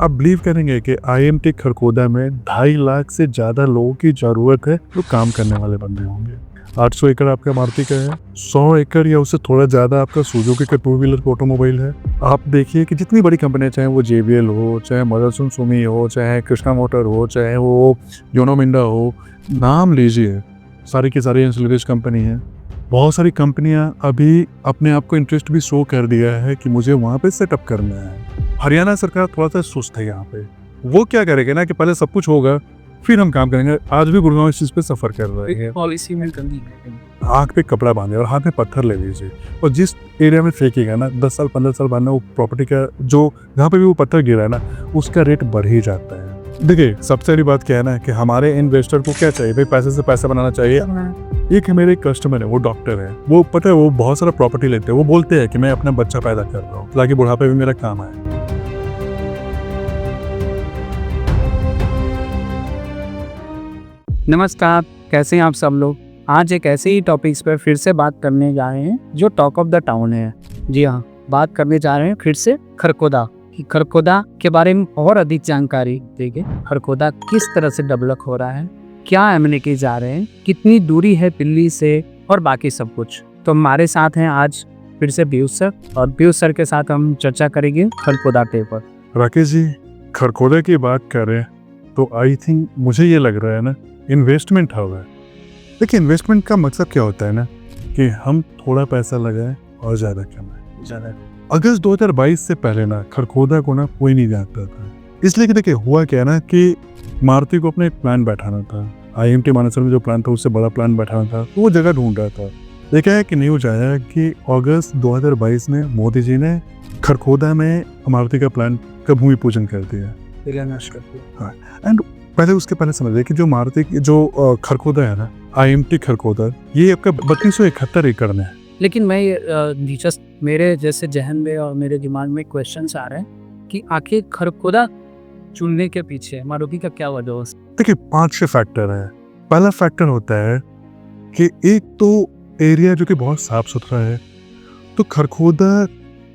आप बिलीव करेंगे कि आईएमटी खरखोदा में 2.5 लाख से ज़्यादा लोगों की ज़रूरत है जो काम करने वाले बंदे होंगे। 800 एकड़ आपका मारुति का है, 100 एकड़ या उससे थोड़ा ज़्यादा आपका सुजुकी का 2 व्हीलर ऑटोमोबाइल है। आप देखिए कि जितनी बड़ी कंपनियां, चाहे वो JBL हो, चाहे मदरसन सुमी हो, चाहे कृष्णा मोटर हो, चाहे वो योनो मिंडा हो, नाम लीजिए, सारी की सारी एंसिलरीज कंपनी है। बहुत सारी कंपनियां अभी अपने आप को इंटरेस्ट भी शो कर दिया है कि मुझे वहाँ पे सेटअप करना है। हरियाणा सरकार थोड़ा सा सुस्त है यहाँ पे। वो क्या करेगा ना कि पहले सब कुछ होगा फिर हम काम करेंगे। आज भी गुड़गांव इस चीज़ पे सफ़र कर रहे हैं। पॉलिसी में कमी है। आँख पे कपड़ा बांधे और हाथ में पत्थर ले लीजिए, और जिस एरिया में फेंकेगा ना 10 साल 15 साल बाद ना वो प्रॉपर्टी का जो जहाँ पे भी वो पत्थर गिरा है ना उसका रेट बढ़ ही जाता है। देखिए सबसे बड़ी बात क्या है ना कि हमारे इन्वेस्टर को क्या चाहिए भाई, पैसे से पैसा बनाना चाहिए। एक मेरे कस्टमर है, वो डॉक्टर है, वो पता है वो बहुत सारा प्रॉपर्टी लेते हैं। वो बोलते हैं कि मैं अपना बच्चा पैदा कर रहा हूँ ताकि बुढ़ापे में मेरा काम आए। नमस्कार, कैसे हैं आप सब लोग। आज एक ऐसे ही टॉपिक्स पर फिर से बात करने जा रहे हैं जो टॉक ऑफ द टाउन है। जी हाँ, बात करने जा रहे हैं फिर से खरखोदा के बारे में और अधिक जानकारी देंगे। खरखोदा किस तरह से डेवलप हो रहा है, क्या एमिनिटीज जा रहे हैं, कितनी दूरी है दिल्ली से और बाकी सब कुछ। तो हमारे साथ हैं आज फिर से पीयूष सर, और पीयूष सर के साथ हम चर्चा करेंगे खरखोदा के ऊपर। राकेश जी, खरखोदा की बात करें तो आई थिंक मुझे ये लग रहा है ना इन्वेस्टमेंट होगा। देखिए इन्वेस्टमेंट का मकसद क्या होता है ना कि हम थोड़ा पैसा लगाएं और ज़्यादा कमाएं। अगस्त 2022 से पहले ना खरखोदा को ना कोई नहीं जानता था, इसलिए कि देखिए हुआ क्या ना कि मारुति को अपना एक प्लान बैठाना था। आईएमटी मानेसर में जो प्लान था उससे बड़ा प्लान बैठाना था, तो वो जगह ढूंढ रहा था। देखा है कि न्यूज आया कि अगस्त 2022 में मोदी जी ने खरखोदा में मारुति का प्लान का भूमि पूजन कर दिया। हाँ, एंड पहले उसके पहले समझिए कि जो मारुति की जो खरखोदा है ना, आईएमटी खरखोदा, ये आपका 3271 एकड़ में है। लेकिन मैं जस्ट मेरे जैसे जहन में और मेरे दिमाग में क्वेश्चंस आ रहे हैं कि आखिर खरखोदा चुनने के पीछे मारुति का क्या वजह है? देखिए 5-6 फैक्टर है। पहला फैक्टर होता है कि एक तो एरिया जो कि बहुत साफ सुथरा है। तो खरखोदा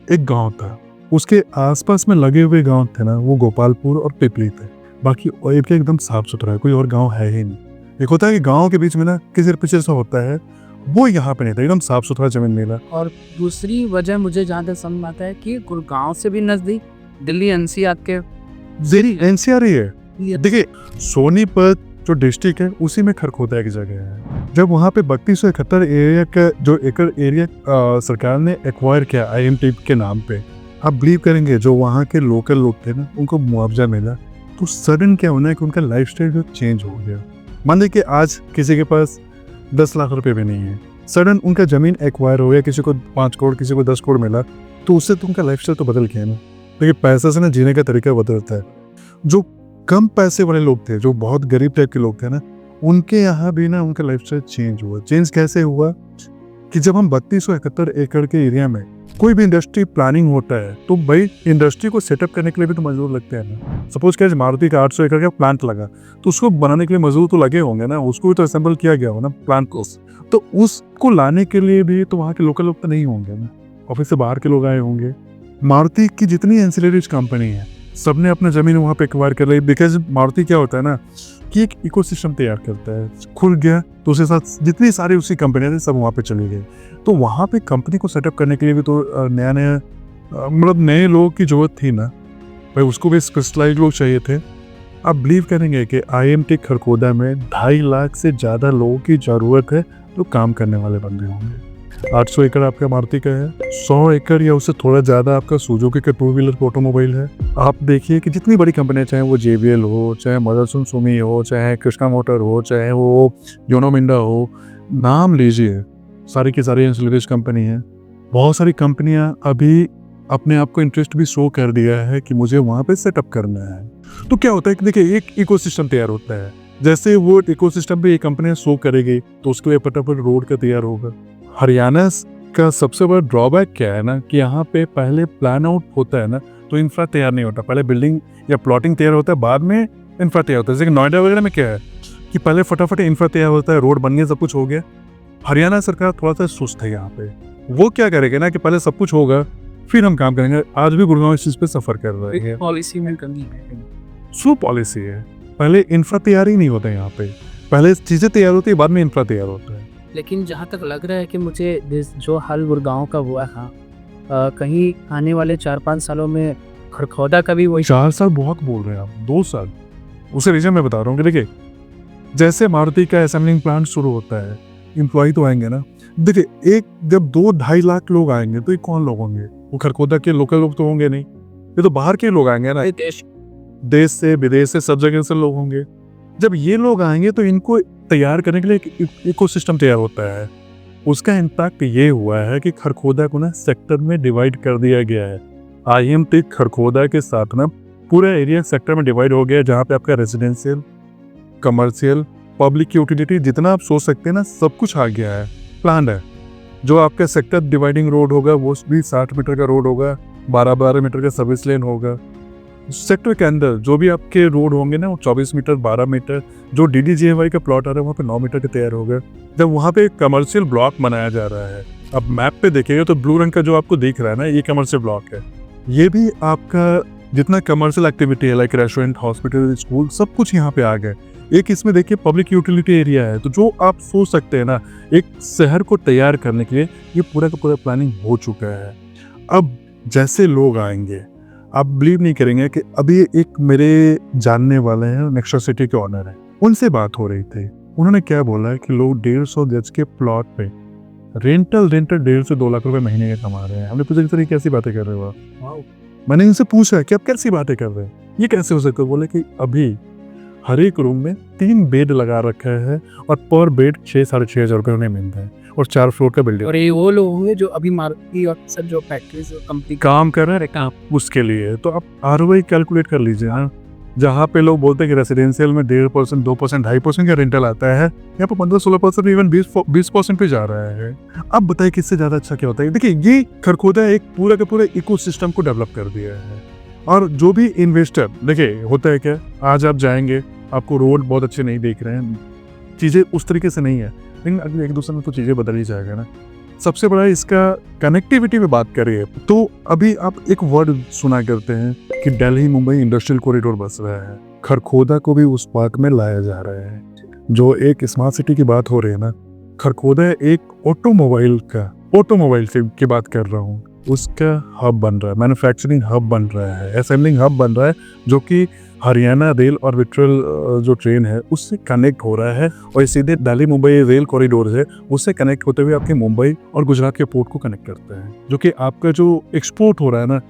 एक गांव था, उसके आसपास में लगे हुए गांव थे ना वो गोपालपुर और पिपली थे। बाकी एरिया एकदम साफ सुथरा है, कोई और गांव है ही नहीं। एक होता है कि गांव के बीच में ना किसी पीछे से होता है, वो यहाँ पे नहीं था, एकदम साफ सुथरा जमीन मिला। और दूसरी वजह मुझे जहाँ तक समझ आता है कि गुड़गांव से भी नजदीक, दिल्ली एनसीआर के एनसीआर ही है। देखिए सोनीपत जो डिस्ट्रिक्ट है उसी में खरखोदा की जगह है। जब वहाँ पे 3271 एरिया का जो एकड़ एरिया सरकार ने एक्वायर किया आईएमटी के नाम पे, आप बिलीव करेंगे जो वहाँ के लोकल लोग थे ना उनको मुआवजा मिला। तो सडन क्या होना है कि उनका लाइफस्टाइल जो चेंज हो गया। मान लीजिए कि आज किसी के पास 10 लाख रुपए भी नहीं है, सडन उनका जमीन एक्वायर हो गया, किसी को 5 करोड़ किसी को 10 करोड़ मिला, तो उससे तो उनका लाइफस्टाइल तो बदल गया ना। देखिए पैसा से ना जीने का तरीका बदलता है। जो कम पैसे वाले लोग थे, जो बहुत गरीब टाइप के लोग थे ना, उनके यहाँ भी ना उनका लाइफस्टाइल चेंज हुआ। चेंज कैसे हुआ कि जब हम 3271 एकड़ के एरिया में कोई भी इंडस्ट्री प्लानिंग होता है तो भाई इंडस्ट्री को सेटअप करने के लिए भी तो मजदूर लगते हैं ना। सपोज क्या मारुति का 800 एकड़ का प्लांट लगा तो उसको बनाने के लिए मजदूर तो लगे होंगे ना, उसको भी तो असेंबल किया गया हो ना प्लांट को। तो उसको लाने के लिए भी तो वहाँ के लोकल लोग तो नहीं होंगे ना, ऑफिस से बाहर के लोग आए होंगे। मारुति की जितनी एंसिलरीज कंपनी है सबने अपना जमीन वहाँ पे एक्वायर कर ली। बिकॉज मारुति क्या होता है ना कि एक इकोसिस्टम तैयार करता है, खुल गया तो उसके साथ जितनी सारी उसकी कंपनियां थी सब वहाँ पे चली गई। तो वहाँ पे कंपनी को सेटअप करने के लिए भी तो नया मतलब नए लोगों की जरूरत थी ना भाई, उसको भी स्पेशलाइज्ड लोग चाहिए थे। आप बिलीव करेंगे कि आईएमटी खरखोदा में 2.5 लाख से ज़्यादा लोगों की ज़रूरत है जो काम करने वाले बंदे होंगे। 800 एकड़ आपका मारुति का है, 100 एकड़ या उससे थोड़ा ज़्यादा आपका सुजुकी का 2 व्हीलर ऑटोमोबाइल है। आप देखिए कि जितनी बड़ी कंपनियां, चाहे वो JBL हो, चाहे मदरसन सुमी हो, चाहे कृष्णा मोटर हो, चाहे वो योनो मिंडा हो, नाम लीजिए, सारी की सारी एंसिलरीज कंपनी है। बहुत सारी कंपनियां अभी अपने आप को इंटरेस्ट भी शो कर दिया है कि मुझे वहाँ पे सेटअप करना है। तो क्या होता है कि देखिए एक इकोसिस्टम तैयार होता है। जैसे वो इकोसिस्टम पे ये कंपनियां शो करेगी तो उसके लिए फटाफट रोड का तैयार होगा। हरियाणा का सबसे बड़ा ड्रॉबैक क्या है ना कि यहाँ पे पहले प्लान आउट होता है ना तो इंफ्रा तैयार नहीं होता। पहले बिल्डिंग या प्लॉटिंग तैयार होता है, बाद में इंफ्रा तैयार होता है। जैसे नोएडा वगैरह में क्या है कि पहले फटाफट इंफ्रा तैयार होता है, रोड बन गया, सब कुछ हो गया। हरियाणा सरकार थोड़ा सा सुस्त है यहाँ पे। वो क्या करेगा ना कि पहले सब कुछ होगा फिर हम काम करेंगे। आज भी गुड़गांव इस चीज़ पे सफ़र कर रहे हैं। पॉलिसी में कमी है। सो पॉलिसी है, पहले इंफ्रा तैयार ही नहीं होता यहाँ पे, पहले चीज़ें तैयार होती है, बाद में इंफ्रा तैयार होता है। लेकिन जहाँ तक लग रहा है कि मुझे जो हाल गुड़गांव का हुआ था, कहीं आने वाले 4-5 सालों में खरखौदा का भी वही 4 साल बहुत बोल रहे हैं आप, 2 साल। उसे रीजन मैं बता रहा हूँ कि देखिए, जैसे मारुति का असेंबलिंग प्लांट शुरू होता है, एम्प्लॉय तो आएंगे ना। देखिए, एक जब 2-2.5 लाख लोग आएंगे तो ये कौन लोग होंगे? वो खरखोदा के लोकल लोग तो होंगे नहीं, ये तो बाहर के लोग आएंगे ना, देश से विदेश से सब जगह से लोग होंगे। जब ये लोग आएंगे तो इनको तैयार करने के लिए एक इकोसिस्टम तैयार होता है। उसका इम्पैक्ट ये हुआ है कि खरखोदा को ना सेक्टर में डिवाइड कर दिया गया है। IMT खरखोदा के साथ ना पूरा एरिया सेक्टर में डिवाइड हो गया है, जहाँ पे आपका रेजिडेंशियल, कमर्शियल, पब्लिक यूटिलिटी जितना आप सोच सकते हैं ना, सब कुछ आ गया है, प्लान है। जो आपका सेक्टर डिवाइडिंग रोड होगा वो भी 60 मीटर का रोड होगा, 12-12 मीटर का सर्विस लेन होगा। सेक्टर के अंदर जो भी आपके रोड होंगे ना, वो 24 मीटर, 12 मीटर, जो DDGFI का प्लॉट आ रहा है वहाँ पे 9 मीटर के तैयार हो गए। जब वहाँ पे कमर्शियल ब्लॉक बनाया जा रहा है, अब मैप पे देखिएगा तो ब्लू रंग का जो आपको दिख रहा है ना, ये कमर्शियल ब्लॉक है। ये भी आपका जितना कमर्शियल एक्टिविटी है, लाइक रेस्टोरेंट, हॉस्पिटल, स्कूल, सब कुछ यहाँ पे आ गए। एक इसमें देखिए पब्लिक यूटिलिटी एरिया है। तो जो आप सोच सकते हैं ना, एक शहर को तैयार करने के लिए ये पूरा का पूरा प्लानिंग हो चुका है। अब जैसे लोग आएंगे, आप बिलीव नहीं करेंगे कि अभी एक मेरे जानने वाले हैं, नेक्स्ट्रा सिटी के ऑनर हैं, उनसे बात हो रही थी। उन्होंने क्या बोला है कि लोग 150 गज के प्लॉट पे रेंटल 1.5 से 2 लाख रुपए महीने के कमा रहे हैं। हमने पूछा कि सर ये कैसी बातें कर रहे हो आप? मैंने इनसे पूछा कि आप कैसी बातें कर रहे हैं, ये कैसे हो सकता है? बोले कि अभी हर एक रूम में 3 बेड लगा रखा है और पर बेड 6-6.5 हज़ार रुपये उन्हें मिलता है, और 4 फ्लोर का बिल्डिंग। और ये वो लोग होंगे जो अभी मारुति और सब जो फैक्ट्रीज और कंपनी काम कर रहे हैं काम उसके लिए। तो आप ROI कैलकुलेट कर लीजिए ना। जहाँ पे लोग बोलते हैं कि रेसिडेंशियल में 1.5%, 2%, 2.5% का रेंटल आता है, यहाँ पे 15-16%, इवन 20% पे जा रहा है। अब बताइए किससे ज़्यादा अच्छा क्या होता है? देखिए, ये खरखोदा एक पूरा का पूरा इकोसिस्टम को डेवलप कर दिया है। और जो भी इन्वेस्टर, देखिए होता है क्या, आज आप जाएंगे, आपको रोड बहुत अच्छे नहीं देख रहे हैं, चीज़ें उस तरीके से नहीं है, लेकिन अगले 1-2 साल में तो चीज़ें बदल ही जाएगा ना। सबसे बड़ा इसका कनेक्टिविटी में बात करिए तो अभी आप एक वर्ड सुना करते हैं कि दिल्ली मुंबई इंडस्ट्रियल कॉरिडोर बस रहा है। खरखोदा को भी उस पार्क में लाया जा रहा है। जो एक स्मार्ट सिटी की बात हो रही है ना, खरखोदा एक ऑटोमोबाइल की बात कर रहा हूँ, उसका हब बन रहा है, मैन्युफैक्चरिंग हब बन रहा है, असेंबलिंग हब बन रहा है, जो कि हरियाणा रेल और विट्रल जो ट्रेन है उससे कनेक्ट हो रहा है। और सीधे दिल्ली मुंबई रेल कॉरिडोर है, उससे कनेक्ट होते हुए आपके मुंबई और गुजरात के पोर्ट को कनेक्ट करते हैं, जो कि आपका जो एक्सपोर्ट हो रहा है ना,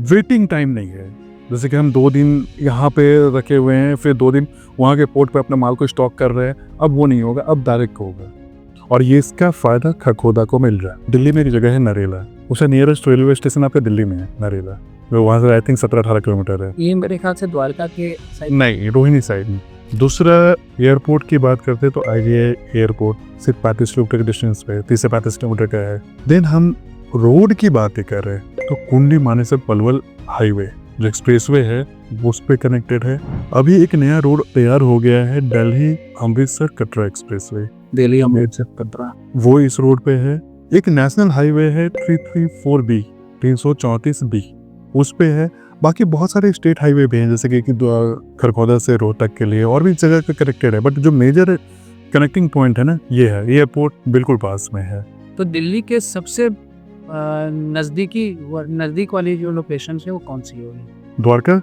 वेटिंग टाइम नहीं है। जैसे कि हम 2 दिन यहाँ पे रखे हुए हैं, फिर 2 दिन वहाँ के पोर्ट पे अपने माल को स्टॉक कर रहे हैं, अब वो नहीं होगा, अब डायरेक्ट होगा। और ये इसका फायदा खरखोदा को मिल रहा है। दिल्ली में एक जगह है नरेला, उसे नियरेस्ट रेलवे स्टेशन आपके दिल्ली में है नरेला, वो वहाँ से आई थिंक 17-18 किलोमीटर है। ये मेरे ख्याल से द्वारका के साइड नहीं, रोहिणी साइड में। दूसरा एयरपोर्ट की बात करते हैं तो IGI एयरपोर्ट सिर्फ 35 किलोमीटर के डिस्टेंस पे, 30 से 35 किलोमीटर का है। देन हम रोड की बातें कर रहे हैं तो कुंडी मानेसर पलवल हाईवे जो एक्सप्रेसवे है वो उस पर कनेक्टेड है। अभी एक नया रोड तैयार हो गया है, दिल्ली अमृतसर कटरा एक्सप्रेसवे, दिल्ली अमृतसर कटरा, वो इस रोड पे है। एक नेशनल हाईवे है 334B 334B, उस पे है। बाकी बहुत सारे स्टेट हाईवे भी हैं, जैसे कि खरखोदा से रोहतक के लिए और भी जगह का कनेक्टेड है। बट जो मेजर कनेक्टिंग पॉइंट है ना, ये है, एयरपोर्ट बिल्कुल पास में है। तो दिल्ली के सबसे नज़दीक वाली जो लोकेशन है वो कौन सी होगी? द्वारका,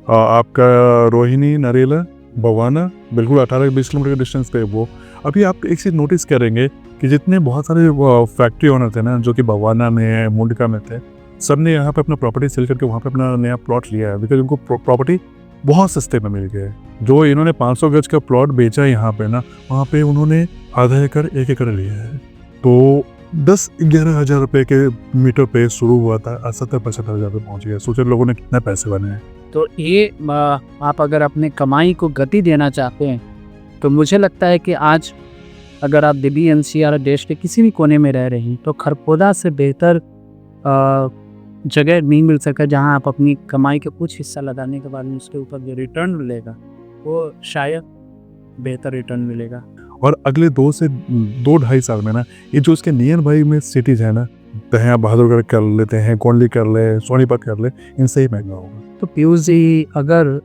आपका रोहिणी, नरेला, बवाना, बिल्कुल 18-20 किलोमीटर के डिस्टेंस पे वो। अभी आप एक चीज़ नोटिस करेंगे कि जितने बहुत सारे फैक्ट्री ओनर थे ना, जो कि बवाना में, मुंडका में थे, सब ने यहाँ पे अपना प्रॉपर्टी सेल करके वहाँ पे अपना नया प्लॉट लिया है, बिकॉज उनको प्रॉपर्टी बहुत सस्ते में मिल गए। जो इन्होंने 500 गज का प्लॉट बेचा यहाँ पे ना, वहाँ पे उन्होंने आधा एकड़ 1 एकड़ लिया है। तो 10-11 हज़ार रुपये के मीटर पे शुरू हुआ था, 70-75 हज़ार पे पहुँच गया। सोचे लोगों ने कितने पैसे बने हैं। तो ये आप अगर अपने कमाई को गति देना चाहते हैं तो मुझे लगता है कि आज अगर आप दिल्ली NCR देश के किसी भी कोने में रह रहे हैं तो खरखोदा से बेहतर जगह नहीं मिल सकता, जहां आप अपनी कमाई का कुछ हिस्सा लगाने के बाद में उसके ऊपर जो रिटर्न मिलेगा वो शायद बेहतर रिटर्न मिलेगा। और अगले 2 से 2-2.5 साल में ना, ये जो इसके नियर बाई में सिटीज़ है ना, दहिया बहादुरगढ़ कर लेते हैं, कोंडली कर ले, सोनीपत कर ले, इनसे ही महंगा होगा। तो पीयूष जी, अगर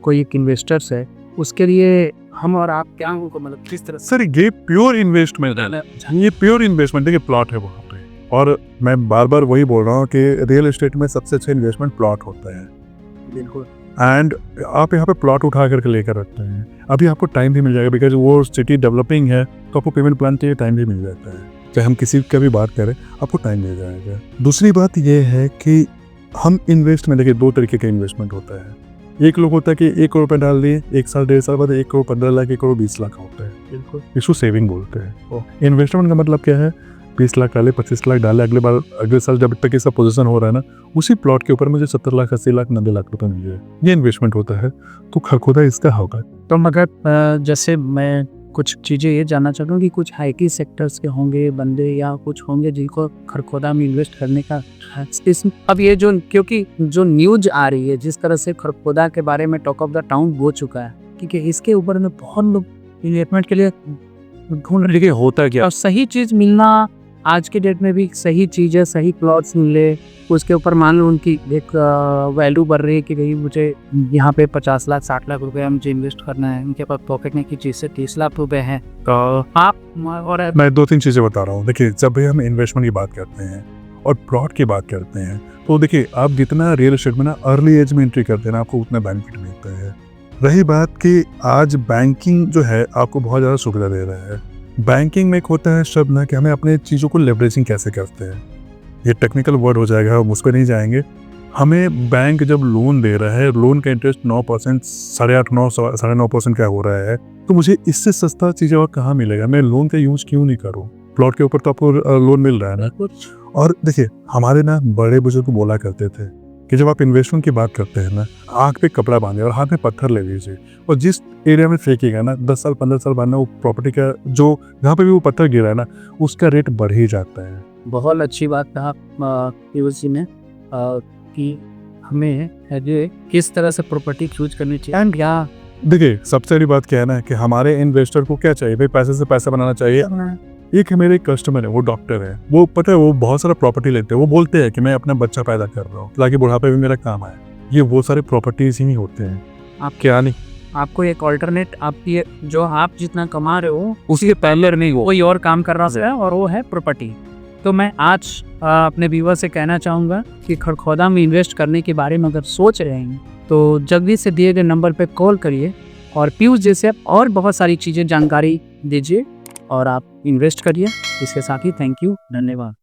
कोई एक इन्वेस्टर्स है, उसके लिए हम और आप क्या उनको मतलब किस तरह सर ये प्योर इन्वेस्टमेंट है, ये प्योर इन्वेस्टमेंट है कि प्लॉट है वहाँ पे। और मैं बार बार वही बोल रहा हूँ कि रियल एस्टेट में सबसे अच्छा इन्वेस्टमेंट प्लॉट होता है। बिल्कुल। एंड आप यहाँ पे प्लॉट उठा करके लेकर रखते हैं, अभी आपको टाइम भी मिल जाएगा, बिकॉज वो सिटी डेवलपिंग है, तो आपको पेमेंट प्लान के लिए टाइम भी मिल जाता है। चाहे हम किसी का भी बात करें, आपको टाइम मिल जाएगा। दूसरी बात ये है कि हम इन्वेस्ट में देखिए 2 तरीके का इन्वेस्टमेंट होता है। एक लोग होता है कि 1 करोड़ रुपये डाल दिए, 1 साल 1.5 साल बाद 1 करोड़ 15 लाख, 1 करोड़ 20 लाख होता है। बिल्कुल। इसको सेविंग बोलते हैं। इन्वेस्टमेंट का मतलब क्या है, 20 लाख डाले, 25 लाख डाले, अगले साल जब तक इसका पोजीशन हो रहा है ना, उसी प्लॉट के ऊपर मुझे 70 लाख 80 लाख 90 लाख रुपए मिल जाए, ये इन्वेस्टमेंट होता है। तो खरखोदा इसका होगा। तो मगर जैसे मैं कुछ चीज़ें ये जानना चाहता हूँ कि कुछ हाईटी सेक्टर्स के होंगे बंदे या कुछ होंगे जिनको खरखोदा में इन्वेस्ट करने का अब ये जो, क्योंकि जो न्यूज आ रही है जिस तरह से खरखोदा के बारे में टॉक ऑफ द टाउन हो चुका है, क्योंकि इसके ऊपर में बहुत लोग इन्वेस्टमेंट के लिए ढूंढ रहे। होता क्या, और सही चीज़ मिलना आज के डेट में भी सही चीज़ है, सही प्लॉट्स मिले, उसके ऊपर मान लो उनकी एक वैल्यू बढ़ रही है कि भाई मुझे यहाँ पे 50 लाख 60 लाख रुपए मुझे इन्वेस्ट करना है, उनके पास पॉकेट में की चीज़ से 30 लाख रुपए हैं। तो आप और मैं 2-3 चीज़ें बता रहा हूँ। देखिए, जब भी हम इन्वेस्टमेंट की बात करते हैं और प्लॉट की बात करते हैं, तो देखिए आप जितना रियल एस्टेट में ना अर्ली एज में एंट्री करते हैं ना, आपको उतना बेनिफिट मिलता है। रही बात कि आज बैंकिंग जो है आपको बहुत ज़्यादा सुविधा दे रहा है। बैंकिंग में एक होता है शब्द ना कि हमें अपने चीज़ों को लेवरेजिंग कैसे करते हैं, ये टेक्निकल वर्ड हो जाएगा, हम उस पर नहीं जाएंगे। हमें बैंक जब लोन दे रहा है, लोन का इंटरेस्ट 9%, 8.5-9.5% का हो रहा है, तो मुझे इससे सस्ता चीज़ें और कहाँ मिलेगा? मैं लोन का यूज़ क्यों नहीं करूँ? प्लॉट के ऊपर तो आपको लोन मिल रहा है ना। और देखिए, हमारे ना बड़े बुजुर्ग बोला करते थे कि जब आप इन्वेस्टमेंट की बात करते हैं ना, आँख पे कपड़ा बांधे और हाथ में पत्थर ले लीजिए, और जिस एरिया में फेंकेगा ना 10 साल 15 साल बाद ना वो प्रॉपर्टी का जो जहाँ पे भी वो पत्थर गिरा है ना, उसका रेट बढ़ ही जाता है। बहुत अच्छी बात कहा पीयूष जी ने कि हमें किस तरह से प्रॉपर्टी चूज करनी चाहिए। एंड या देखिए, सबसे बड़ी बात क्या है ना कि हमारे इन्वेस्टर को क्या चाहिए भाई, पैसे से पैसा बनाना चाहिए। एक मेरे कस्टमर है, वो डॉक्टर है, वो पता है वो बहुत सारा प्रॉपर्टी लेते हैं। वो बोलते हैं कि मैं अपना बच्चा पैदा कर रहा हूँ ताकि बुढ़ापे में मेरा काम आए। ये वो सारे प्रॉपर्टीज ही होते हैं। आप क्या नहीं, आपको एक ऑल्टरनेट, आपकी जो आप जितना कमा रहे हो उसी के पहले नहीं हो, कोई और काम कर रहा है, और वो है प्रॉपर्टी। तो मैं आज अपने व्यूअर से कहना चाहूँगा कि खरखोदा में इन्वेस्ट करने के बारे में अगर सोच रहे हैं तो जल्दी से दिए गए नंबर पे कॉल करिए और पीयूष जैसे और बहुत सारी चीज़ें जानकारी दीजिए और आप इन्वेस्ट करिए। इसके साथ ही थैंक यू, धन्यवाद।